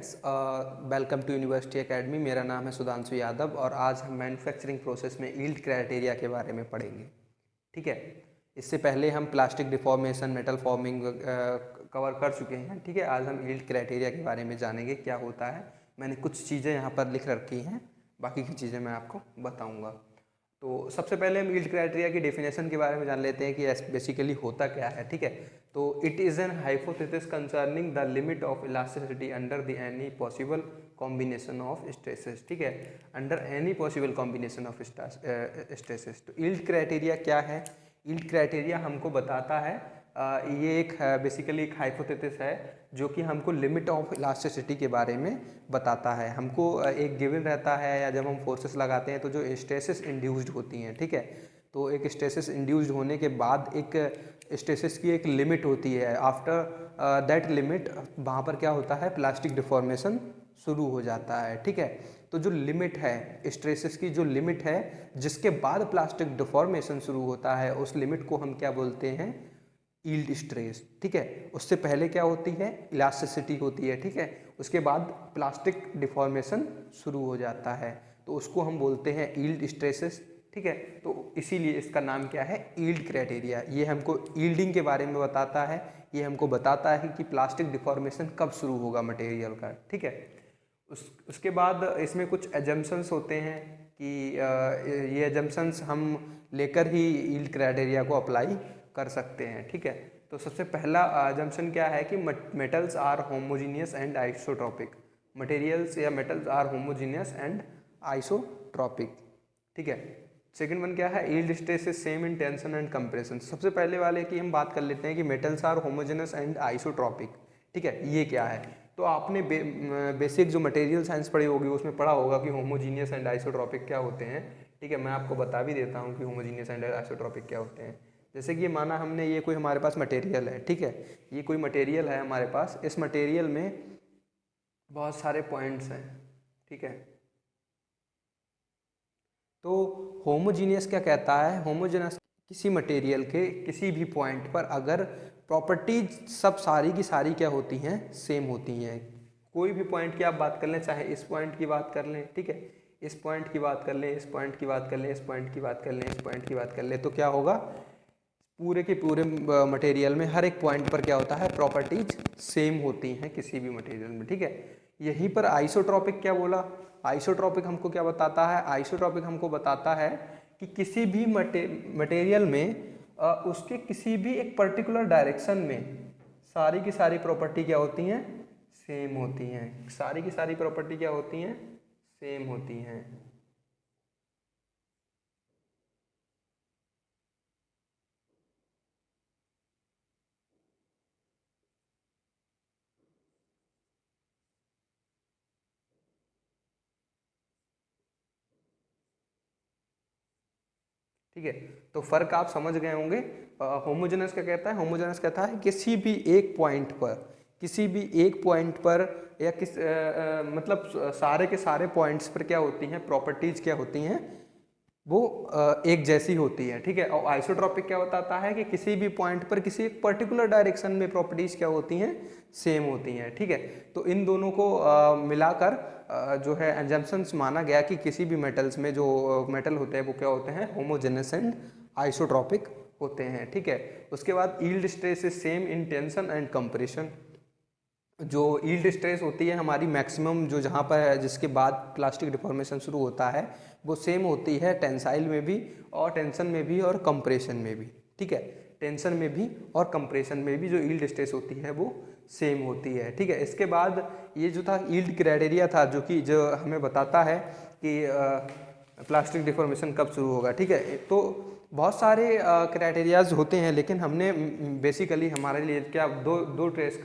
Friends, welcome to university academy. मेरा नाम है सुधांशु यादव और आज हम मैन्युफैक्चरिंग प्रोसेस में यील्ड क्राइटेरिया के बारे में पढ़ेंगे। ठीक है, इससे पहले हम plastic deformation, metal forming cover कर चुके हैं। ठीक है, आज हम यील्ड क्राइटेरिया के बारे में जानेंगे क्या होता है। मैंने कुछ चीज़ें यहाँ पर लिख रखी हैं, बाकी की चीज़ें मैं आपको बताऊँगा। तो सबसे पहले हम यील्ड क्राइटेरिया की डेफिनेशन के बारे में जान लेते हैं कि बेसिकली होता क्या है। ठीक है, तो it is an hypothesis concerning the limit of elasticity under the any possible combination of stresses. ठीक है, under any possible combination of stresses. तो यील्ड क्राइटेरिया क्या है? यील्ड क्राइटेरिया हमको बताता है, ये एक बेसिकली एक हाइपोथेसिस है जो कि हमको लिमिट ऑफ इलास्टिसिटी के बारे में बताता है। हमको एक गिवन रहता है या जब हम फोर्सेस लगाते हैं तो जो स्ट्रेसेस इंड्यूस्ड होती हैं, ठीक है, तो एक स्ट्रेसेस इंड्यूस्ड होने के बाद एक स्ट्रेसेस की एक लिमिट होती है। आफ्टर दैट लिमिट वहाँ पर क्या होता है, प्लास्टिक डिफॉर्मेशन शुरू हो जाता है। ठीक है, तो जो लिमिट है, स्ट्रेसेस की जो लिमिट है जिसके बाद प्लास्टिक डिफॉर्मेशन शुरू होता है, उस लिमिट को हम क्या बोलते हैं, यील्ड स्ट्रेस। ठीक है, उससे पहले क्या होती है, इलास्टिसिटी होती है। ठीक है, उसके बाद प्लास्टिक डिफॉर्मेशन शुरू हो जाता है, तो उसको हम बोलते हैं यील्ड स्ट्रेसेस। ठीक है, तो इसीलिए इसका नाम क्या है, यील्ड क्राइटेरिया। ये हमको यील्डिंग के बारे में बताता है, ये हमको बताता है कि प्लास्टिक डिफॉर्मेशन कब शुरू होगा मटेरियल का। ठीक है, उसके बाद इसमें कुछ एजम्पशंस होते हैं कि ये एजम्पशंस हम लेकर ही यील्ड क्राइटेरिया को अप्लाई कर सकते हैं। ठीक है, तो सबसे पहला एजम्पशन क्या है कि metals are homogeneous and isotropic. Materials या metals are homogeneous and isotropic. ठीक है, सेकंड वन क्या है, yield stress is same in tension and compression. सबसे पहले वाले की हम बात कर लेते हैं कि metals are homogeneous and isotropic. ठीक है, ये क्या है, तो आपने बेसिक जो मटेरियल साइंस पढ़ी होगी उसमें पढ़ा होगा कि होमोजीनियस एंड आइसोट्रॉपिक क्या होते हैं। ठीक है, मैं आपको बता भी देता हूँ कि होमोजीनियस एंड आइसोट्रॉपिक क्या होते हैं। जैसे कि माना हमने ये कोई हमारे पास मटेरियल है। ठीक है, ये कोई मटेरियल है हमारे पास, इस मटेरियल में बहुत सारे पॉइंट्स हैं। ठीक है, तो होमोजीनियस क्या कहता है, होमोजेनस किसी मटेरियल के किसी भी पॉइंट पर अगर प्रॉपर्टीज सब सारी की सारी क्या होती हैं, सेम होती हैं। कोई भी पॉइंट की आप बात कर लें, चाहे इस पॉइंट की बात कर लें, ठीक है, इस पॉइंट की बात कर लें, इस पॉइंट की बात कर लें, इस पॉइंट की बात कर लें, इस पॉइंट की बात कर लें, तो क्या होगा, पूरे के पूरे मटेरियल में हर एक पॉइंट पर क्या होता है, प्रॉपर्टीज सेम होती हैं किसी भी मटेरियल में। ठीक है, यहीं पर आइसोट्रॉपिक क्या बोला, आइसोट्रॉपिक हमको क्या बताता है, आइसोट्रॉपिक हमको बताता है कि किसी भी मटेरियल में उसके किसी भी एक पर्टिकुलर डायरेक्शन में सारी की सारी प्रॉपर्टी क्या होती हैं, सेम होती हैं। सारी की सारी प्रॉपर्टी क्या होती हैं, सेम होती हैं। ठीक है, तो फर्क आप समझ गए होंगे। होमोजेनस क्या कहता है, होमोजेनस कहता है किसी भी एक पॉइंट पर, किसी भी एक पॉइंट पर या मतलब सारे के सारे पॉइंट्स पर क्या होती हैं, प्रॉपर्टीज क्या होती हैं, वो एक जैसी होती है। ठीक है, और आइसोट्रॉपिक क्या बताता है कि किसी भी पॉइंट पर किसी एक पर्टिकुलर डायरेक्शन में प्रॉपर्टीज क्या होती हैं, सेम होती हैं। ठीक है, तो इन दोनों को मिलाकर जो है एजम्पशंस माना गया कि किसी भी मेटल्स में जो मेटल होते हैं वो क्या होते हैं, होमोजेनस एंड आइसोट्रॉपिक होते हैं। ठीक है, उसके बाद yield stress is same in tension and compression. जो यील्ड स्ट्रेस होती है हमारी मैक्सिमम, जो जहाँ पर है जिसके बाद प्लास्टिक डिफॉर्मेशन शुरू होता है, वो सेम होती है टेंसाइल में भी और टेंशन में भी और कंप्रेशन में भी। ठीक है, टेंशन में भी और कंप्रेशन में भी जो यील्ड स्ट्रेस होती है वो सेम होती है। ठीक है, इसके बाद ये जो था यील्ड क्राइटेरिया था जो हमें बताता है कि प्लास्टिक डिफॉर्मेशन कब शुरू होगा। ठीक है, तो बहुत सारे क्राइटेरियाज होते हैं, लेकिन हमने बेसिकली हमारे लिए क्या दो ट्रेस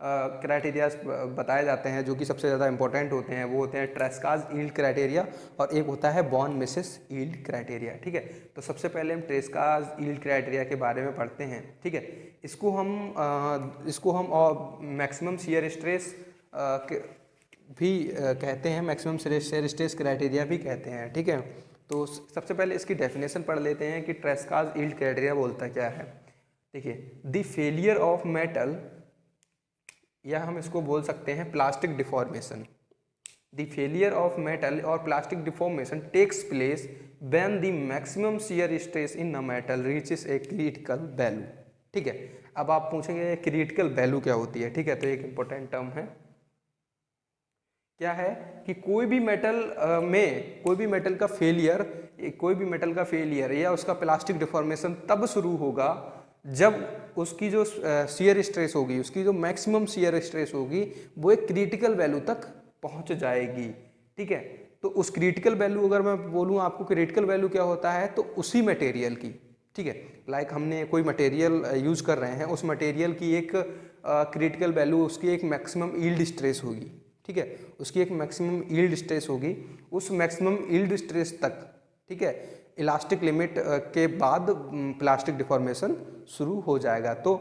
क्राइटेरियाज बताए जाते हैं जो कि सबसे ज़्यादा इंपॉर्टेंट होते हैं। वो होते हैं ट्रेस्काज यील्ड क्राइटेरिया और एक होता है बॉन मिसेस यील्ड क्राइटेरिया। ठीक है, तो सबसे पहले हम ट्रेस्काज यील्ड क्राइटेरिया के बारे में पढ़ते हैं। ठीक है, इसको हम मैक्सिमम शियर स्ट्रेस भी कहते हैं, मैक्सिमम शियर स्ट्रेस क्राइटेरिया भी कहते हैं। ठीक है, तो सबसे पहले इसकी डेफिनेशन पढ़ लेते हैं कि ट्रेस्काज यील्ड क्राइटेरिया बोलता क्या है। देखिए, द फेलियर ऑफ मेटल या हम इसको बोल सकते हैं plastic deformation. The failure of metal और plastic deformation takes place when the maximum shear stress in a metal reaches a critical value. ठीक है, अब आप पूछेंगे क्रिटिकल वैल्यू क्या होती है। ठीक है, तो एक इंपॉर्टेंट टर्म है, क्या है कि कोई भी मेटल में कोई भी मेटल का फेलियर या उसका प्लास्टिक डिफॉर्मेशन तब शुरू होगा जब उसकी जो शियर स्ट्रेस होगी, उसकी जो मैक्सिमम शियर स्ट्रेस होगी वो एक क्रिटिकल वैल्यू तक पहुंच जाएगी। ठीक है, तो उस क्रिटिकल वैल्यू, अगर मैं बोलूँ आपको क्रिटिकल वैल्यू क्या होता है, तो उसी मटेरियल की, ठीक है, लाइक हमने कोई मटेरियल यूज कर रहे हैं, उस मटेरियल की एक क्रिटिकल वैल्यू, उसकी एक मैक्सिमम यील्ड स्ट्रेस होगी। ठीक है, उसकी एक मैक्सिमम यील्ड स्ट्रेस होगी, उस मैक्सिमम यील्ड स्ट्रेस तक, ठीक है, इलास्टिक लिमिट के बाद प्लास्टिक डिफॉर्मेशन शुरू हो जाएगा। तो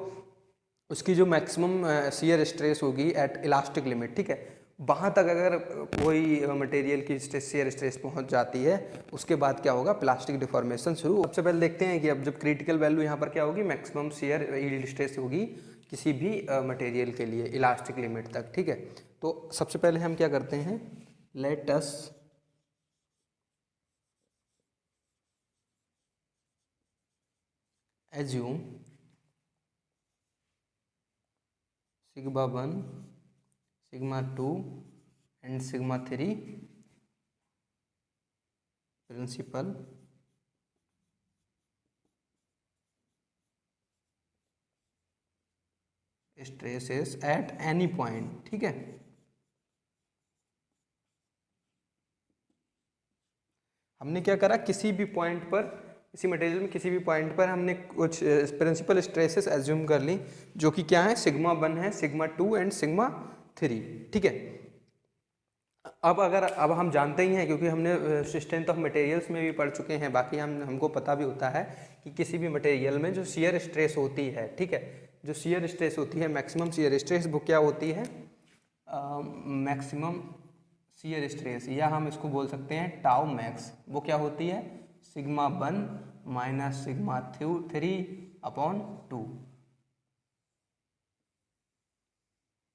उसकी जो मैक्सिमम शियर स्ट्रेस होगी एट इलास्टिक लिमिट, ठीक है, वहाँ तक अगर कोई मटेरियल की शियर स्ट्रेस पहुँच जाती है, उसके बाद क्या होगा, प्लास्टिक डिफॉर्मेशन शुरू। सबसे पहले देखते हैं कि अब जब क्रिटिकल वैल्यू यहाँ पर क्या होगी, मैक्सिमम शियर यील्ड स्ट्रेस होगी किसी भी मटेरियल के लिए इलास्टिक लिमिट तक। ठीक है, तो सबसे पहले हम क्या करते हैं, let us assume sigma 1, sigma 2 and sigma 3 principal stresses at any point. ठीक है, हमने क्या करा, किसी भी पॉइंट पर, इसी मटेरियल में किसी भी पॉइंट पर हमने कुछ प्रिंसिपल स्ट्रेसेस एज्यूम कर ली, जो कि क्या है, सिग्मा 1 है, सिग्मा 2 एंड सिग्मा 3। ठीक है, अब हम जानते ही हैं, क्योंकि हमने स्ट्रेंथ ऑफ मटेरियल्स में भी पढ़ चुके हैं, बाकी हमको पता भी होता है कि किसी भी मटेरियल में जो शियर स्ट्रेस होती है, ठीक है, जो शियर स्ट्रेस होती है, मैक्सिमम शियर स्ट्रेस, वो क्या होती है, मैक्सिमम शियर स्ट्रेस, या हम इसको बोल सकते हैं टाउ मैक्स, वो क्या होती है, सिग्मा 1 माइनस सिग्मा 3 अपॉन 2।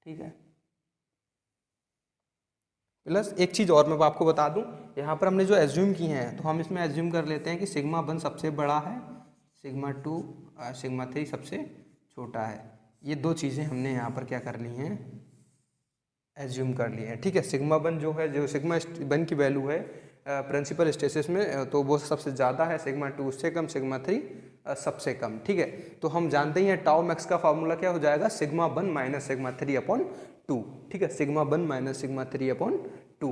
ठीक है, प्लस एक चीज़ और मैं आपको बता दूं, यहाँ पर हमने जो एज्यूम की हैं, तो हम इसमें एज्यूम कर लेते हैं कि सिग्मा 1 सबसे बड़ा है, सिग्मा 2 सिग्मा 3 सबसे छोटा है। ये दो चीज़ें हमने यहाँ पर क्या कर ली हैं, एज्यूम कर ली है। ठीक है, सिग्मा 1 जो है, जो सिग्मा 1 की वैल्यू है प्रिंसिपल स्ट्रेसेस में, तो वो सबसे ज़्यादा है, सिग्मा 2 उससे कम, सिग्मा 3 सबसे कम। ठीक है, तो हम जानते ही हैं टाउ मैक्स का फार्मूला क्या हो जाएगा, सिग्मा 1 माइनस सिग्मा 3 अपॉन 2। ठीक है, सिग्मा 1 माइनस सिग्मा 3 अपॉन 2।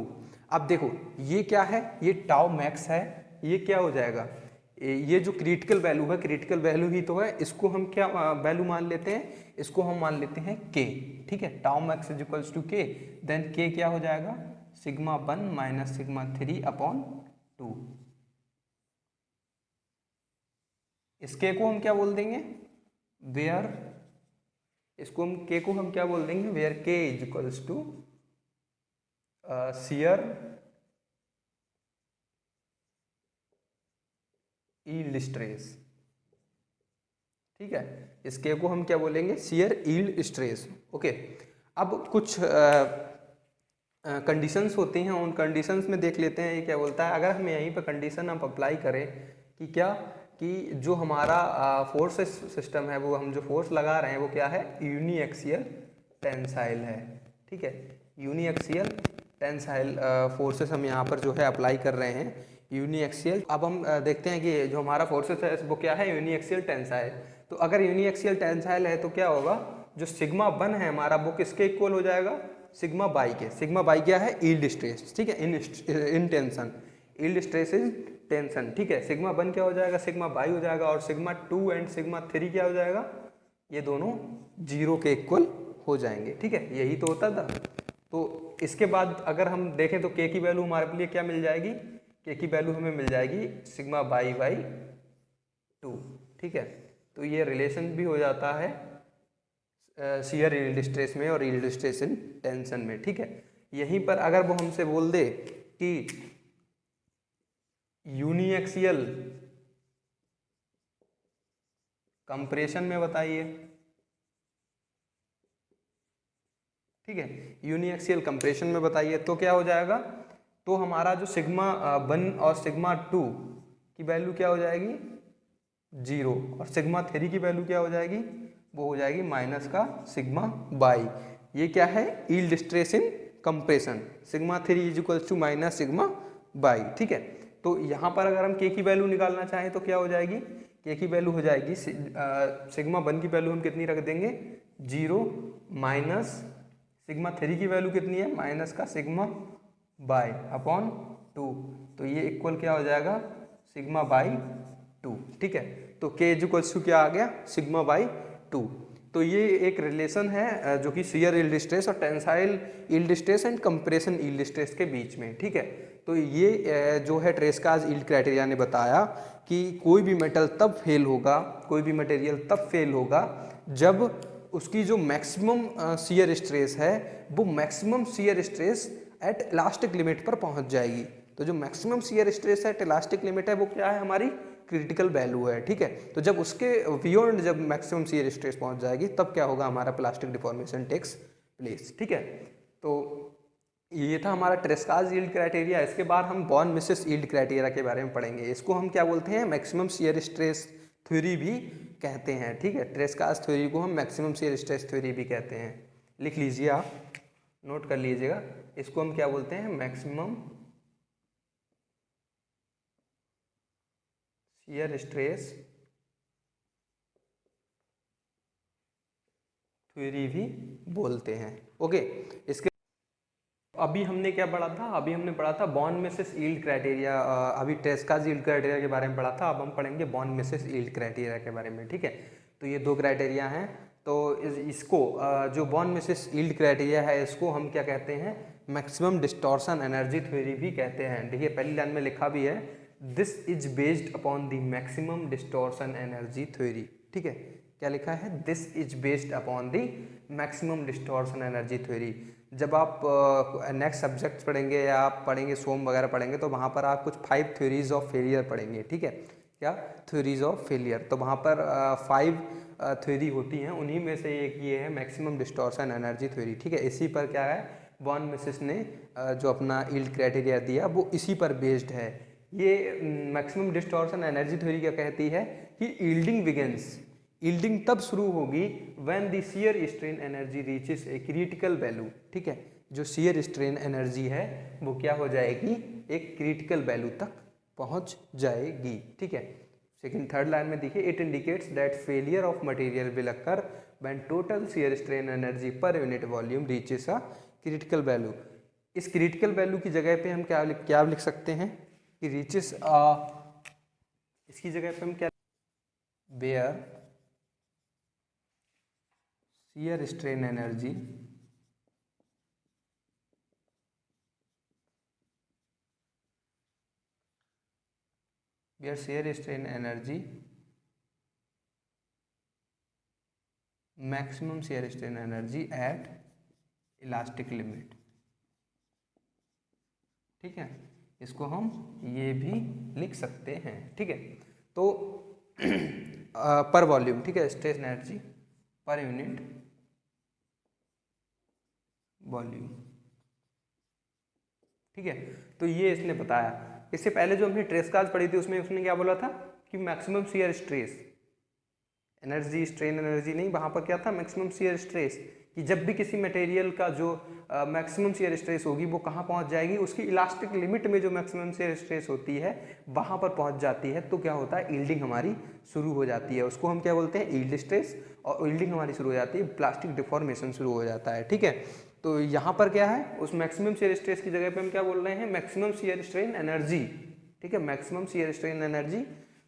अब देखो ये क्या है, ये टाउ मैक्स है, ये क्या हो जाएगा, ये जो क्रिटिकल वैल्यू है, क्रिटिकल वैल्यू ही तो है, इसको हम क्या वैल्यू मान लेते हैं, इसको हम मान लेते हैं के। ठीक है, tau max is equals to K, then K क्या हो जाएगा, सिग्मा 1 माइनस सिग्मा 3 अपॉन 2। इस के को हम क्या बोल देंगे, वेयर, इसको हम के को हम क्या बोल देंगे, where K is equals to shear yield stress. ठीक है, इस के को हम क्या बोलेंगे, शियर यील्ड स्ट्रेस। ओके, अब कुछ कंडीशंस होती हैं, उन कंडीशंस में देख लेते हैं ये क्या बोलता है। अगर हम यहीं पर कंडीशन हम अप्लाई करें कि क्या, कि जो हमारा फोर्स सिस्टम है, वो हम जो फोर्स लगा रहे हैं वो क्या है, यूनी एक्सियल टेंसाइल है। ठीक है, यूनी एक्सियल टेंसाइल फोर्सेस हम यहाँ पर जो है अप्लाई कर रहे हैं, यूनी एक्सियल। अब हम देखते हैं कि जो हमारा फोर्सेस है वो क्या है, यूनी एक्सियल टेंसाइल। तो अगर यूनी एक्सियल टेंसाइल है तो क्या होगा, जो सिग्मा 1 है हमारा, वो किसके इक्वल हो जाएगा, सिग्मा बाई के। सिग्मा बाई क्या है, यील्ड स्ट्रेस। ठीक है, in tension, yield stress is tension. ठीक है, सिग्मा 1 क्या हो जाएगा, सिग्मा बाई हो जाएगा, और सिग्मा 2 एंड सिग्मा 3 क्या हो जाएगा, ये दोनों जीरो के इक्वल हो जाएंगे। ठीक है, यही तो होता था। तो इसके बाद अगर हम देखें तो के की वैल्यू हमारे लिए क्या मिल जाएगी, के की वैल्यू हमें मिल जाएगी सिग्मा बाई बाई 2। ठीक है, तो ये रिलेशन भी हो जाता है शियर यील्ड स्ट्रेस में और यील्ड स्ट्रेस इन टेंशन में। ठीक है, यहीं पर अगर वो हमसे बोल दे कि यूनिएक्सियल कंप्रेशन में बताइए, ठीक है। यूनिएक्सियल कंप्रेशन में बताइए तो क्या हो जाएगा, तो हमारा जो सिग्मा 1 और सिग्मा 2 की वैल्यू क्या हो जाएगी 0, और सिग्मा 3 की वैल्यू क्या हो जाएगी, वो हो जाएगी माइनस का सिग्मा बाई। ये क्या है, yield stress in compression, sigma 3 is equals to minus sigma by. ठीक है, तो यहाँ पर अगर हम के की वैल्यू निकालना चाहें तो क्या हो जाएगी, के की वैल्यू हो जाएगी सिग्मा 1 की वैल्यू हम कितनी रख देंगे 0 माइनस सिग्मा 3 की वैल्यू कितनी है माइनस का सिग्मा बाई अपॉन 2, तो ये इक्वल क्या हो जाएगा सिग्मा बाई 2। ठीक है, तो के इज इक्वल्स टू क्या आ गया सिग्मा बाई 2। तो ये एक रिलेशन है जो कि शियर यील्ड स्ट्रेस और tensile yield stress and compression yield stress के बीच में। ठीक है, तो ये जो है ट्रेस्काज यील्ड क्राइटेरिया ने बताया कि कोई भी मेटल तब फेल होगा, कोई भी मटेरियल तब फेल होगा जब उसकी जो मैक्सिमम शियर स्ट्रेस है वो maximum shear stress eight elastic limit पर पहुंच जाएगी। तो जो maximum shear stress eight elastic limit है वो क्या है, हमारी क्रिटिकल वैल्यू है। ठीक है, तो जब उसके बियॉन्ड जब मैक्सिमम शियर स्ट्रेस पहुंच जाएगी तब क्या होगा, हमारा प्लास्टिक डिफॉर्मेशन टेक्स प्लेस। ठीक है, तो ये था हमारा ट्रेस्काज यील्ड क्राइटेरिया। इसके बाद हम बॉन मिसेस यील्ड क्राइटेरिया के बारे में पढ़ेंगे। इसको हम क्या बोलते हैं, मैक्सिमम शियर स्ट्रेस थ्योरी भी कहते हैं। ठीक है, ट्रेस्काज थ्योरी को हम मैक्सिमम शियर स्ट्रेस थ्योरी भी कहते हैं। लिख लीजिए, आप नोट कर लीजिएगा, इसको हम क्या बोलते हैं, मैक्सिमम शियर स्ट्रेस थ्योरी भी बोलते हैं। ओके, इसके अभी हमने क्या पढ़ा था, अभी हमने पढ़ा था बॉन मिसेस यील्ड क्राइटेरिया। अभी ट्रेस्काज यील्ड क्राइटेरिया के बारे में पढ़ा था, अब हम पढ़ेंगे बॉन मिसेस यील्ड क्राइटेरिया के बारे में। ठीक है, तो ये दो क्राइटेरिया हैं। तो इसको जो बॉन मिसेस यील्ड क्राइटेरिया है इसको हम क्या कहते हैं, मैक्सिमम डिस्टॉर्शन एनर्जी थ्योरी भी कहते हैं। देखिए पहली लाइन में लिखा भी है, this is based upon the maximum distortion energy theory. ठीक है, क्या लिखा है, this is based upon the maximum distortion energy theory. जब आप नेक्स्ट सब्जेक्ट पढ़ेंगे या आप पढ़ेंगे सोम वगैरह पढ़ेंगे तो वहाँ पर आप कुछ 5 थ्योरीज ऑफ फेलियर पढ़ेंगे। ठीक है, क्या थ्योरीज ऑफ फेलियर, तो वहाँ पर 5 थ्योरी होती हैं, उन्हीं में से एक ये है मैक्सिमम डिस्टॉर्शन एनर्जी थ्योरी। ठीक है, इसी पर क्या है, बॉन मिसेस ने जो अपना यील्ड क्राइटेरिया दिया वो इसी पर बेस्ड है। ये मैक्सिमम डिस्टॉर्शन एनर्जी थ्योरी क्या कहती है कि यील्डिंग बिगिंस, यील्डिंग तब शुरू होगी when the shear strain energy reaches a critical value. ठीक है, जो शियर स्ट्रेन एनर्जी है वो क्या हो जाएगी, एक क्रिटिकल वैल्यू तक पहुंच जाएगी। ठीक है, सेकंड थर्ड लाइन में देखिए, it indicates that failure of material will occur when total shear strain energy per unit volume reaches a critical value. इस क्रिटिकल वैल्यू की जगह पे हम क्या लिख सकते हैं कि रीचेस इसकी जगह पे हम क्या, where shear strain energy shear strain energy maximum shear strain energy at elastic limit. ठीक है, इसको हम ये भी लिख सकते हैं। ठीक है, तो पर वॉल्यूम, ठीक है, stress energy per unit volume. ठीक है, तो ये इसने बताया। इससे पहले जो हमने ट्रेस्काज पढ़ी थी उसमें उसने क्या बोला था कि maximum shear stress energy, strain energy नहीं, वहाँ पर क्या था मैक्सिमम शियर स्ट्रेस, कि जब भी किसी मटेरियल का जो मैक्सिमम शियर स्ट्रेस होगी वो कहाँ पहुँच जाएगी, उसकी इलास्टिक लिमिट में जो मैक्सिमम शियर स्ट्रेस होती है वहाँ पर पहुँच जाती है, तो क्या होता है, यील्डिंग हमारी शुरू हो जाती है। उसको हम क्या बोलते हैं, यील्ड स्ट्रेस, और यील्डिंग हमारी शुरू हो जाती है, प्लास्टिक डिफॉर्मेशन शुरू हो जाता है। ठीक है, तो यहाँ पर क्या है, उस मैक्सिमम शियर स्ट्रेस की जगह पे हम क्या बोल रहे हैं, मैक्सिमम शियर स्ट्रेन एनर्जी। ठीक है, maximum shear strain energy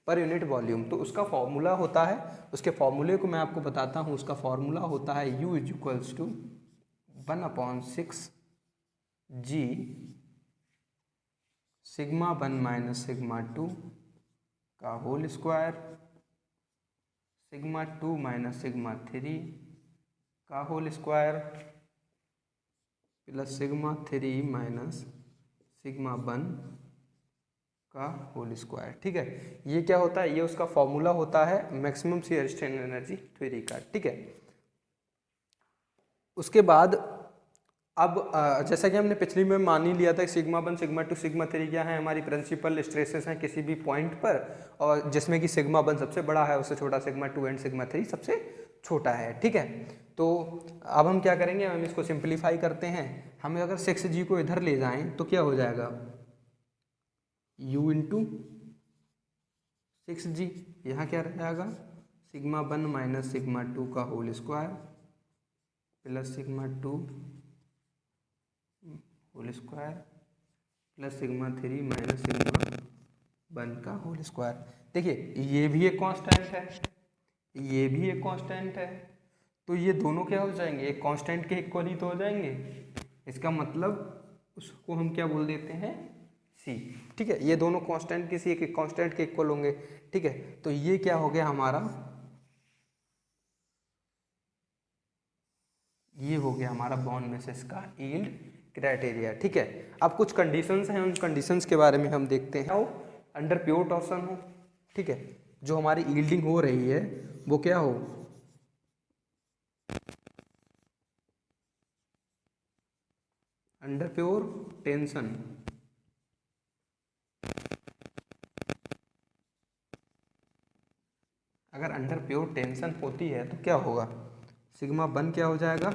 per unit volume. तो उसका फॉर्मूला होता है, उसके फॉर्मूले को मैं आपको बताता हूँ। उसका फॉर्मूला होता है U is equals to 1/6 G sigma 1 minus sigma 2 का whole square, sigma 2 minus sigma 3 का whole square, plus sigma 3 minus sigma 1 का होल स्क्वायर। ठीक है, ये क्या होता है, ये उसका फॉर्मूला होता है maximum shear strain energy theory का। ठीक है, उसके बाद अब जैसा कि हमने पिछली में मान ही लिया था कि सिग्मा 1 सिग्मा 2 सिग्मा 3 क्या है, हमारी प्रिंसिपल स्ट्रेसेस हैं किसी भी पॉइंट पर, और जिसमें कि सिग्मा 1 सबसे बड़ा है, उससे छोटा सिग्मा 2 एंड सिग्मा 3 सबसे छोटा है। ठीक है, तो अब हम क्या करेंगे, हम इसको सिंप्लीफाई करते हैं। हमें अगर 6g को इधर ले जाएं तो क्या हो जाएगा, u इंटू 6g, यहाँ क्या रह जाएगा, सिग्मा 1 माइनस सिग्मा 2 का whole square plus sigma 2 whole square plus sigma 3 minus sigma 1 का होल स्क्वायर। देखिए ये भी एक कांस्टेंट है, ये भी एक कांस्टेंट है, तो ये दोनों क्या हो जाएंगे, एक कांस्टेंट के इक्वल ही तो हो जाएंगे। इसका मतलब उसको हम क्या बोल देते हैं, c। ठीक है, ये दोनों कांस्टेंट किसी एक कांस्टेंट के इक्वल होंगे। ठीक है, तो ये क्या हो गया हमारा, ये हो गया हमारा बॉन्ड बेसिस का यील्ड क्राइटेरिया। ठीक है, अब कुछ कंडीशंस हैं, उन कंडीशंस के बारे में हम देखते हैं। अंडर प्योर टॉर्सन हो, ठीक है, जो हमारी यील्डिंग हो रही है वो क्या हो, अंडर प्योर टेंशन। अगर अंडर प्योर टेंशन होती है तो क्या होगा, सिग्मा 1 क्या हो जाएगा,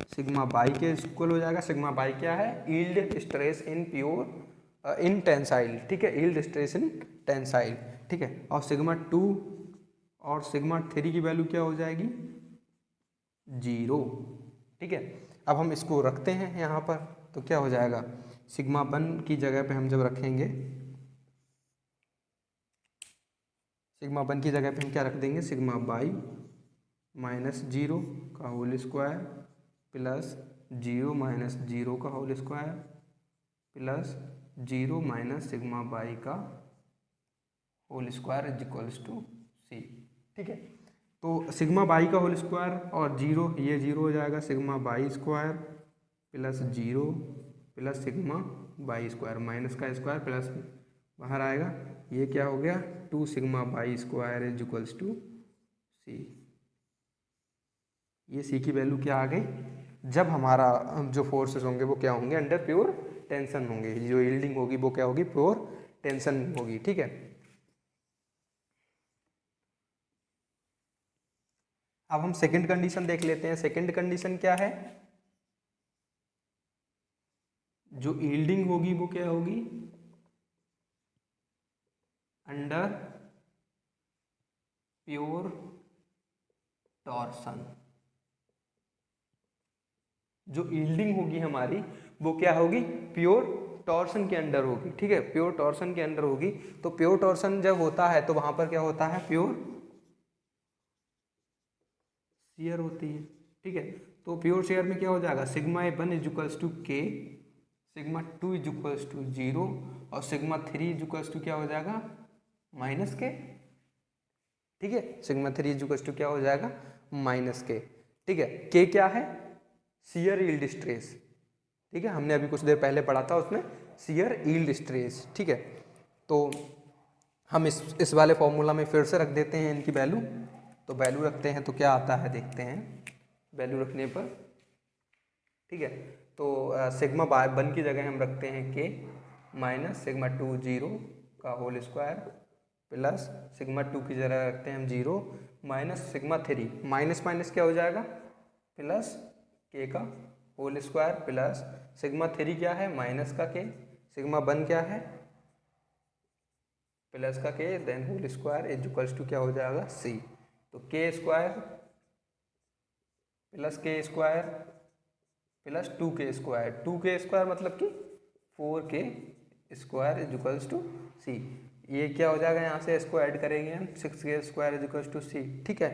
सिग्मा बाई के इक्वल हो जाएगा। सिग्मा बाई क्या है, yield stress in pure in tensile. ठीक है, यील्ड स्ट्रेस इन टेंसाइल। ठीक है, और सिग्मा 2 और सिग्मा 3 की वैल्यू क्या हो जाएगी, 0। ठीक है, अब हम इसको रखते हैं यहाँ पर, तो क्या हो जाएगा, सिग्मा 1 की जगह पे हम जब रखेंगे, सिग्मा 1 की जगह पे हम क्या रख देंगे, सिग्मा बाई माइनस 0 का होल स्क्वायर प्लस 0 माइनस 0 का whole square plus 0 minus sigma by का whole square is equals to सी। ठीक है, तो सिग्मा बाई का होल स्क्वायर और 0, ये 0 हो जाएगा, sigma by square plus 0 plus sigma by square, minus का स्क्वायर प्लस बाहर आएगा, ये क्या हो गया, 2 sigma by square is equals to सी। ये सी की वैल्यू क्या आ गई, जब हमारा जो फोर्सेस होंगे वो क्या होंगे, अंडर प्योर टेंशन होंगे, जो यील्डिंग होगी वो क्या होगी, प्योर टेंशन होगी। ठीक है, अब हम सेकंड कंडीशन देख लेते हैं। सेकंड कंडीशन क्या है, जो यील्डिंग होगी वो क्या होगी, अंडर प्योर टॉर्सन। जो यील्डिंग होगी हमारी वो क्या होगी, प्योर टॉर्सन के अंडर होगी। ठीक है, प्योर टॉर्सन के अंडर होगी। तो प्योर टॉर्सन जब होता है तो वहां पर क्या होता है, प्योर शेयर होती है। ठीक है, तो प्योर शेयर में क्या हो जाएगा, सिग्मा 1 इज इक्वल्स टू के, सिग्मा 2 इज इक्वल्स टू 0 और सिग्मा 3 इज इक्वल्स टू क्या हो जाएगा, माइनस के। ठीक है, सिग्मा 3 इज इक्वल्स टू क्या हो जाएगा, माइनस के। ठीक है, के क्या है, शियर यील्ड स्ट्रेस। ठीक है, हमने अभी कुछ देर पहले पढ़ा था उसमें शियर यील्ड स्ट्रेस। ठीक है, तो हम इस वाले फॉर्मूला में फिर से रख देते हैं इनकी वैल्यू। तो वैल्यू रखते हैं तो क्या आता है, देखते हैं वैल्यू रखने पर। ठीक है, तो सिग्मा 1 की जगह हम रखते हैं के माइनस सिग्मा 2 0 का होल स्क्वायर प्लस सिग्मा 2 की जगह रखते हैं हम 0 माइनस सिग्मा 3, माइनस माइनस क्या हो जाएगा, प्लस के का होल स्क्वायर प्लस सिग्मा 3 क्या है, माइनस का के, सिग्मा 1 क्या है, प्लस का k, then whole square is equals to क्या हो जाएगा, सी। तो k square plus k square plus 2k square, 2k square मतलब कि 4k square is equals to सी। ये क्या हो जाएगा, यहाँ से इसको ऐड करेंगे हम, 6k square is equals to सी। ठीक है,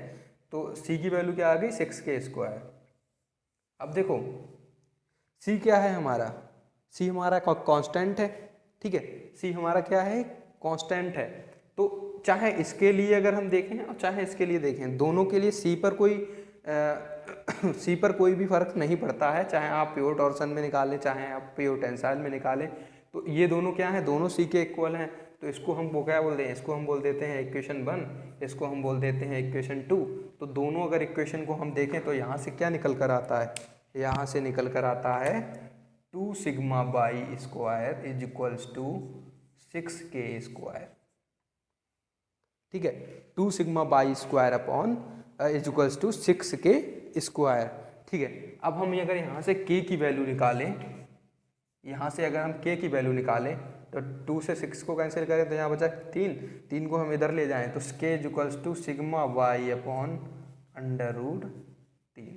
तो सी की वैल्यू क्या आ गई, 6k स्क्वायर। अब देखो सी क्या है हमारा, सी हमारा कांस्टेंट है। ठीक है, सी हमारा क्या है, कांस्टेंट है। तो चाहे इसके लिए अगर हम देखें और चाहे इसके लिए देखें, दोनों के लिए सी पर कोई सी पर कोई भी फर्क नहीं पड़ता है, चाहे आप प्योर टॉर्सन में निकालें चाहे आप प्योर टेंसाइल में निकालें। तो ये दोनों क्या है, दोनों सी के इक्वल हैं। तो इसको हम वो क्या बोलते हैं, इसको हम बोल देते हैं इक्वेशन 1, इसको हम बोल देते हैं इक्वेशन 2। तो दोनों अगर इक्वेशन को हम देखें तो यहाँ से क्या निकल कर आता है, यहाँ से निकल कर आता है 2 sigma by square is equals to 6k²। ठीक है, 2 sigma by square upon is equals to 6k²। ठीक है, अब हम अगर यहाँ से k की वैल्यू निकालें, यहाँ से अगर हम k की वैल्यू निकालें तो 2 से 6 को कैंसिल करें तो यहाँ बचा 3 को हम इधर ले जाएं तो k is equals to sigma Y upon under root 3,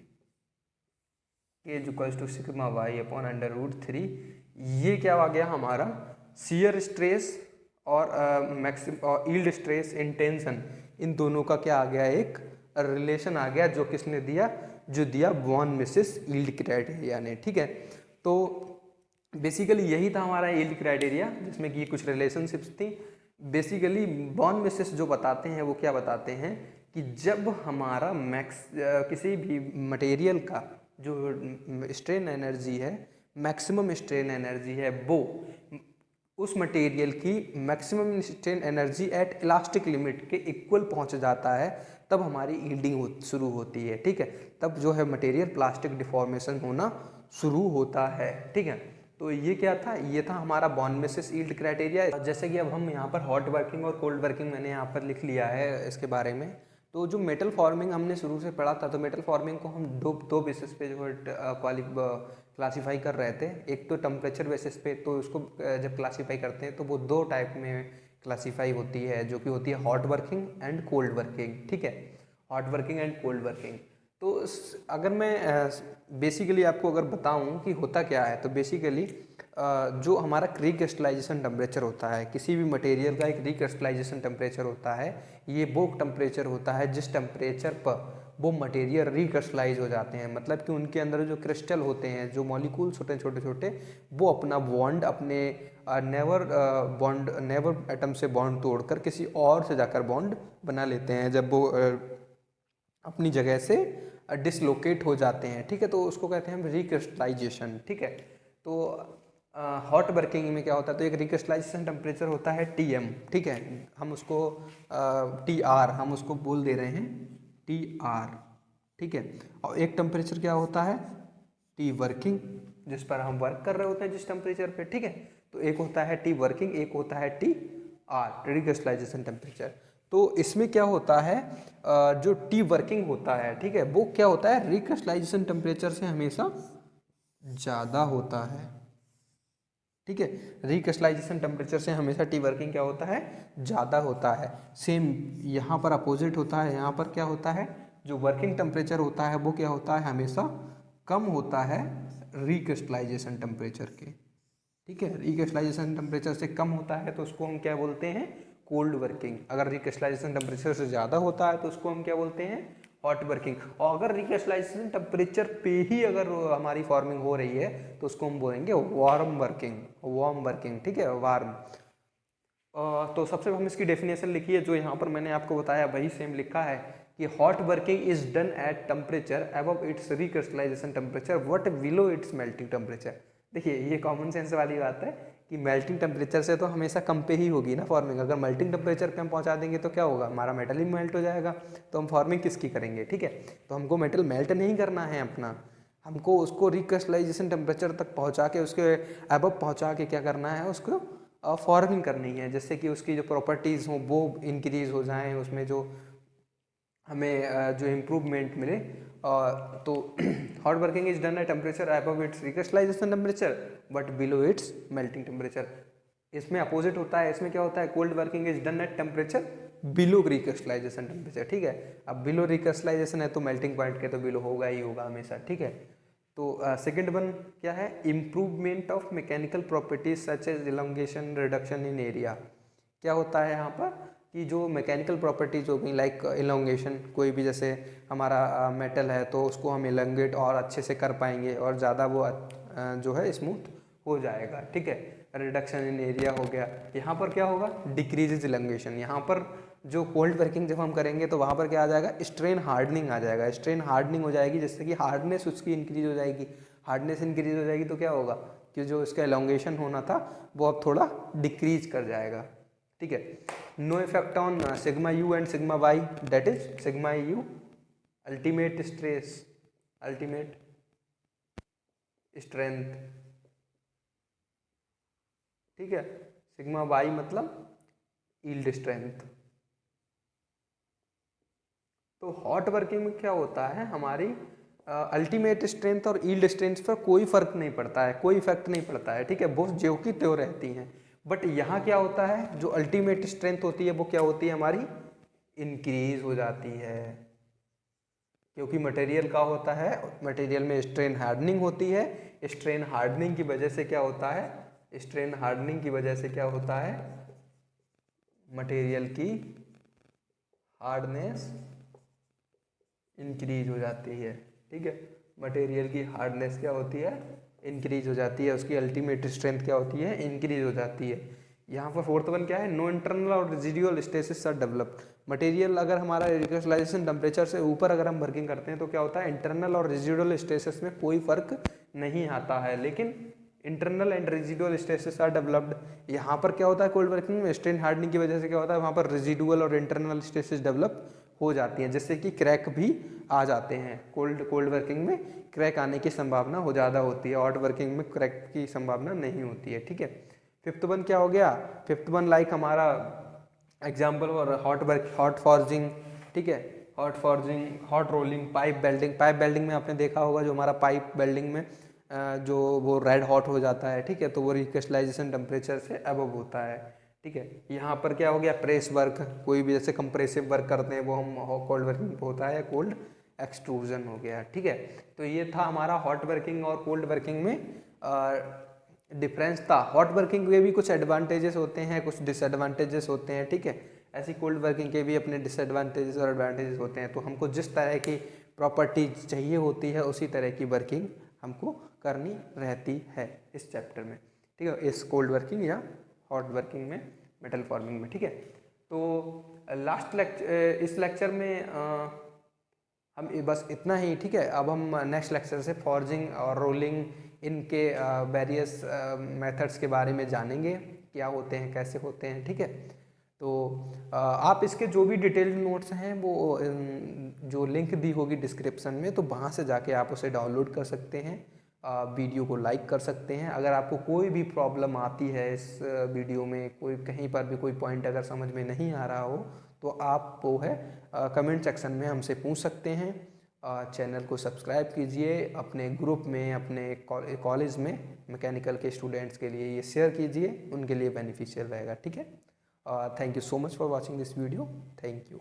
k is equals to sigma Y upon under root 3। ये क्या आ गया हमारा शियर स्ट्रेस और मैक्सिमम और यील्ड स्ट्रेस इन टेंशन, इन दोनों का क्या आ गया, एक रिलेशन आ गया जो किसने दिया, जो दिया वॉन मिसेस यील्ड क्राइटेरिया ने। ठीक है, तो बेसिकली यही था हमारा यील्ड क्राइटेरिया जिसमें कि कुछ रिलेशनशिप्स थी। बेसिकली वॉन मिसेस जो बताते हैं वो क्या बताते हैं कि जब हमारा किसी भी मटेरियल का जो स्ट्रेन एनर्जी है, मैक्सिमम स्ट्रेन एनर्जी है, वो उस मटेरियल की maximum strain energy at elastic limit के इक्वल पहुंच जाता है, तब हमारी यील्डिंग शुरू होती है। ठीक है, तब जो है मटेरियल प्लास्टिक डिफॉर्मेशन होना शुरू होता है। ठीक है, तो ये क्या था, ये था हमारा वॉन मिसेस यील्ड क्राइटेरिया। जैसे कि अब हम यहाँ पर हॉट वर्किंग और कोल्ड वर्किंग मैंने यहाँ पर लिख लिया है इसके बारे में। तो जो मेटल फॉर्मिंग हमने शुरू से पढ़ा था, तो मेटल फॉर्मिंग को हम दो बेसिस पे जो है क्लासीफाई कर रहे थे। एक तो टेम्परेचर बेसिस पे, तो उसको जब क्लासीफाई करते हैं तो वो 2 टाइप में क्लासीफाई होती है, जो कि होती है hot working and cold working. ठीक है, hot working and cold working. तो अगर मैं बेसिकली आपको अगर बताऊं कि होता क्या है, तो बेसिकली जो हमारा रिक्रिस्टलाइजेशन टेम्परेचर होता है, किसी भी मटेरियल का एक रिक्रिस्टलाइजेशन टेम्परेचर होता है। ये वो टेम्परेचर होता है जिस टेम्परेचर पर वो मटेरियल रिक्रिस्टलाइज हो जाते हैं, मतलब कि उनके अंदर जो क्रिस्टल होते हैं, जो मॉलिक्यूल्स होते हैं छोटे छोटे, वो अपना बॉन्ड अपने नेवर एटम से बॉन्ड तोड़कर किसी और से जाकर बॉन्ड बना लेते हैं जब वो अपनी जगह से डिसलोकेट हो जाते हैं। ठीक है, तो उसको कहते हैं हम रिक्रिस्टलाइजेशन। ठीक है, तो हॉट वर्किंग में क्या होता है, तो एक रिक्रिस्टलाइजेशन टेम्परेचर होता है Tm। ठीक है, हम उसको Tr हम उसको बोल दे रहे हैं Tr। ठीक है, और एक टेम्परेचर क्या होता है T वर्किंग, जिस पर हम वर्क कर रहे होते हैं जिस टेम्परेचर पे। ठीक है, तो एक होता है T वर्किंग, एक होता है Tr रिक्रिस्टलाइजेशन टेम्परेचर। तो इसमें क्या होता है, जो T वर्किंग होता है, ठीक है, वो क्या होता है रिक्रिस्टलाइजेशन टेम्परेचर से हमेशा ज़्यादा होता है। ठीक है, रिक्रिस्टलाइजेशन टेम्परेचर से हमेशा T वर्किंग क्या होता है, ज़्यादा होता है। सेम यहाँ पर अपोजिट होता है, यहाँ पर क्या होता है, जो वर्किंग टेम्परेचर होता है वो क्या होता है, हमेशा कम होता है रिक्रिस्टलाइजेशन टेम्परेचर के। ठीक है, रिक्रिस्टलाइजेशन टेम्परेचर से कम होता है तो उसको हम क्या बोलते हैं, कोल्ड वर्किंग। अगर रिक्रिस्टलाइजेशन टेम्परेचर से ज़्यादा होता है तो उसको हम क्या बोलते हैं, हॉट वर्किंग। और अगर रिक्रिस्टलाइजेशन टेम्परेचर पे ही अगर हमारी फॉर्मिंग हो रही है तो उसको हम बोलेंगे वार्म वर्किंग। वार्म वर्किंग, ठीक है, वार्म। तो सबसे हम इसकी डेफिनेशन लिखिए, जो यहाँ पर मैंने आपको बताया वही सेम लिखा है कि hot working is done at temperature above it's recrystallisation temperature but below it's melting temperature. देखिए, ये कॉमन सेंस वाली बात है कि मेल्टिंग टेम्परेचर से तो हमेशा कम पे ही होगी ना फॉर्मिंग। अगर मेल्टिंग टेम्परेचर पे हम पहुंचा देंगे तो क्या होगा, हमारा मेटल ही मेल्ट हो जाएगा, तो हम फॉर्मिंग किसकी करेंगे। ठीक है, तो हमको मेटल मेल्ट नहीं करना है अपना, हमको उसको रिक्रिस्टलाइजेशन टेम्परेचर तक पहुंचा के, उसके अबव पहुंचा के क्या करना है, उसको फॉर्मिंग करनी है, जिससे कि उसकी जो प्रॉपर्टीज़ हों वो इंक्रीज़ हो जाएं, उसमें जो हमें जो इम्प्रूवमेंट मिले। तो hot working is done at temperature above it's recrystallisation temperature but below it's melting temperature. इसमें अपोजिट होता है, इसमें क्या होता है, cold working is done at temperature below recrystallisation temperature. ठीक है, अब बिलो रिक्रिस्टलाइजेशन है तो मेल्टिंग पॉइंट के तो बिलो होगा ही होगा हमेशा। ठीक है, तो सेकेंड वन क्या है, improvement of mechanical properties such as elongation reduction in area. क्या होता है यहाँ पर कि जो मैकेनिकल प्रॉपर्टीज हो गई, लाइक इलोंगेशन, कोई भी जैसे हमारा मेटल है तो उसको हम इलोंगेट और अच्छे से कर पाएंगे और ज़्यादा वो जो है स्मूथ हो जाएगा। ठीक है, रिडक्शन इन एरिया हो गया। यहाँ पर क्या होगा, डिक्रीजेज इलोंगेशन। यहाँ पर जो कोल्ड वर्किंग जब हम करेंगे तो वहाँ पर क्या आ जाएगा, स्ट्रेन हार्डनिंग आ जाएगा, स्ट्रेन हार्डनिंग हो जाएगी, जिससे कि हार्डनेस उसकी इंक्रीज हो जाएगी। हार्डनेस इंक्रीज हो जाएगी तो क्या होगा कि जो इसका एलोंगेशन होना था वो अब थोड़ा डिक्रीज कर जाएगा। ठीक है, no effect on sigma U and sigma Y, that is sigma U ultimate stress, ultimate strength, ठीक है। सिग्मा वाई मतलब यील्ड स्ट्रेंथ। तो हॉट वर्किंग में क्या होता है, हमारी अल्टीमेट स्ट्रेंथ और यील्ड स्ट्रेंथ पर कोई फर्क नहीं पड़ता है, कोई इफेक्ट नहीं पड़ता है, ठीक है, वो ज्यों की त्यों रहती हैं। बट यहाँ क्या होता है, जो अल्टीमेट स्ट्रेंथ होती है वो क्या होती है हमारी, इंक्रीज हो जाती है, क्योंकि मटेरियल का होता है, मटेरियल में स्ट्रेन हार्डनिंग होती है। स्ट्रेन हार्डनिंग की वजह से क्या होता है, स्ट्रेन हार्डनिंग की वजह से क्या होता है, मटेरियल की हार्डनेस इंक्रीज हो जाती है, ठीक है। मटेरियल की हार्डनेस क्या होती है, इंक्रीज हो जाती है, उसकी अल्टीमेट स्ट्रेंथ क्या होती है, इंक्रीज हो जाती है। यहाँ पर फोर्थ वन क्या है, नो इंटरनल और residual stresses are develop. Material अगर हमारा क्रिस्टलाइजेशन टेम्परेचर से ऊपर अगर हम वर्किंग करते हैं तो क्या होता है, इंटरनल और रेजिडुअल स्टेसिस में कोई फर्क नहीं आता है, लेकिन internal and residual stresses are developed. यहाँ पर क्या होता है, कोल्ड वर्किंग में स्ट्रेन हार्डनिंग की वजह से क्या होता है, वहाँ पर रेजिडुअल और इंटरनल स्टेसिस डेवलप हो जाती हैं, जिससे कि क्रैक भी आ जाते हैं। कोल्ड वर्किंग में क्रैक आने की संभावना हो ज़्यादा होती है, हॉट वर्किंग में क्रैक की संभावना नहीं होती है, ठीक है। फिफ्थ वन क्या हो गया, फिफ्थ वन लाइक हमारा एग्जाम्पल और हॉट फॉर्जिंग, ठीक है, hot forging, hot rolling, pipe welding. Pipe welding में आपने देखा होगा, जो हमारा पाइप बेल्डिंग में जो वो रेड हॉट हो जाता है, ठीक है, तो वो रिक्रिस्टलाइजेशन टेम्परेचर से अबव होता है, ठीक है। यहाँ पर क्या हो गया, प्रेस वर्क, कोई भी जैसे कंप्रेसिव वर्क करते हैं वो हम कोल्ड वर्किंग होता है, कोल्ड एक्सट्रूजन हो गया, ठीक है। तो ये था हमारा हॉट वर्किंग और कोल्ड वर्किंग में डिफरेंस था। हॉट वर्किंग के भी कुछ एडवांटेजेस होते हैं, कुछ डिसएडवांटेजेस होते हैं, ठीक है। ऐसी कोल्ड वर्किंग के भी अपने डिसएडवांटेजेस और एडवांटेजेस होते हैं। तो हमको जिस तरह की प्रॉपर्टी चाहिए होती है उसी तरह की वर्किंग हमको करनी रहती है इस चैप्टर में, ठीक है, इस कोल्ड वर्किंग या हॉट वर्किंग में, मेटल फॉर्मिंग में, ठीक है। तो लास्ट लेक्चर, इस लेक्चर में हम बस इतना ही, ठीक है। अब हम नेक्स्ट लेक्चर से फॉर्जिंग और रोलिंग इनके वेरियस मेथड्स के बारे में जानेंगे, क्या होते हैं, कैसे होते हैं, ठीक है। तो आप इसके जो भी डिटेल्ड नोट्स हैं वो जो लिंक दी होगी डिस्क्रिप्शन में, तो वहाँ से जाके आप उसे डाउनलोड कर सकते हैं, वीडियो को लाइक कर सकते हैं। अगर आपको कोई भी प्रॉब्लम आती है इस वीडियो में, कोई कहीं पर भी कोई पॉइंट अगर समझ में नहीं आ रहा हो, तो आप वो है कमेंट सेक्शन में हमसे पूछ सकते हैं। चैनल को सब्सक्राइब कीजिए, अपने ग्रुप में, अपने कॉलेज में मैकेनिकल के स्टूडेंट्स के लिए ये शेयर कीजिए, उनके लिए बेनिफिशियल रहेगा, ठीक है। Thank you so much for watching this video, thank you.